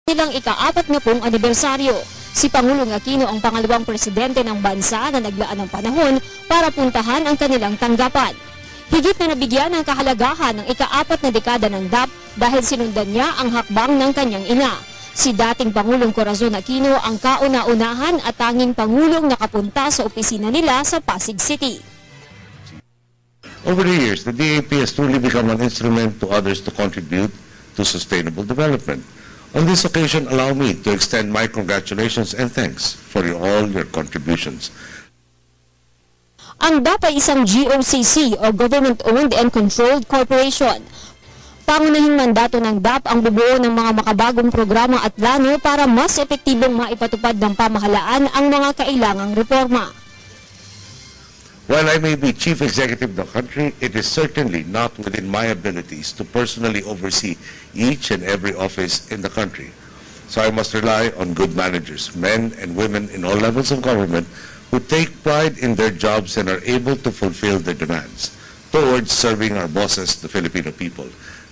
nilang ika-40 anibersaryo. Si Pangulong Aquino ang pangalawang presidente ng bansa na naglaan ng panahon para puntahan ang kanilang tanggapan. Higit na nabigyan ng kahalagahan ng ika-4 na dekada ng DAP dahil sinundan niya ang hakbang ng kanyang ina. Si dating Pangulong Corazon Aquino ang kauna-unahan at tanging Pangulong nakapunta sa opisina nila sa Pasig City. Over the years, the DAP has truly become an instrument to others to contribute to sustainable development. On this occasion, allow me to extend my congratulations and thanks for all your contributions. Ang DAP ay isang GOCC o Government-Owned and Controlled Corporation. Pangunahing mandato ng DAP ang bubuo ng mga makabagong programa at plano para mas epektibong maipatupad ng pamahalaan ang mga kailangang reforma. While I may be Chief Executive of the country, it is certainly not within my abilities to personally oversee each and every office in the country. So I must rely on good managers, men and women in all levels of government who take pride in their jobs and are able to fulfill their demands towards serving our bosses, the Filipino people.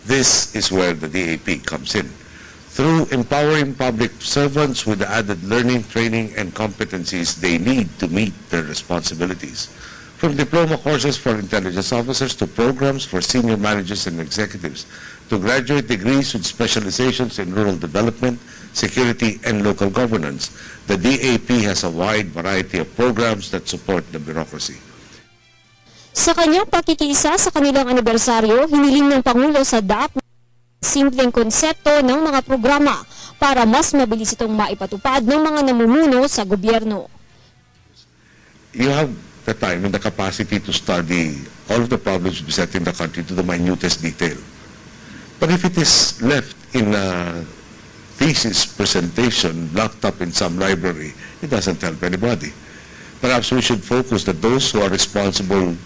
This is where the DAP comes in. Through empowering public servants with the added learning, training, and competencies they need to meet their responsibilities. From diploma courses for intelligence officers to programs for senior managers and executives, to graduate degrees with specializations in rural development, security, and local governance, the DAP has a wide variety of programs that support the bureaucracy. Sa kanyang pakikiisa sa kanilang anibersaryo, hiniling ng Pangulo sa DAP simpleng konsepto ng mga programa para mas mabilis itong maipatupad ng mga namumuno sa gobyerno. You have the time and the capacity to study all of the problems besetting the country to the minutest detail. But if it is left in a thesis presentation locked up in some library, it doesn't help anybody. Perhaps we should focus that those who are responsible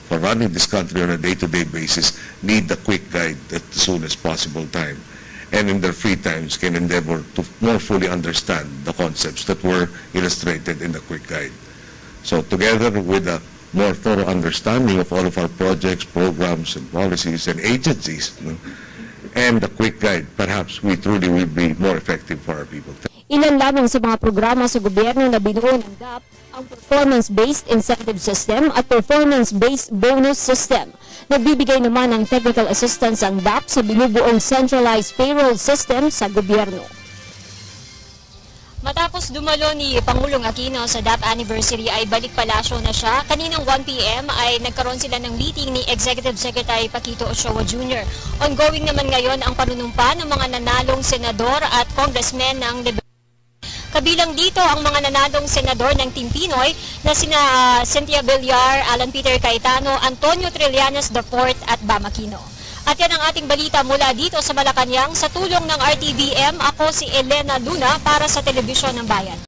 for running this country on a day-to-day basis need the quick guide at the soonest possible time, and in their free times can endeavor to more fully understand the concepts that were illustrated in the quick guide. So together with a more thorough understanding of all of our projects, programs, and policies and agencies, and the quick guide, perhaps we truly will be more effective for our people. Ilan lamang sa mga programa sa gobyerno na binuo ng DAP ang Performance-Based Incentive System at Performance-Based Bonus System. Nagbibigay naman ng technical assistance ang DAP sa binubuong centralized payroll system sa gobyerno. Matapos dumalo ni Pangulong Aquino sa DAP anniversary ay balik palasyo na siya. Kaninang 1 p.m. ay nagkaroon sila ng meeting ni Executive Secretary Paquito Ochoa Jr. Ongoing naman ngayon ang panunumpa ng mga nanalong senador at congressmen ng kabilang dito ang mga nanalong senador ng Team Pinoy na sina Cynthia Villar, Alan Peter Cayetano, Antonio Trillanes IV at Bam Aquino. At yan ang ating balita mula dito sa Malacanang sa tulong ng RTVM. Ako si Elena Luna para sa Telebisyon ng Bayan.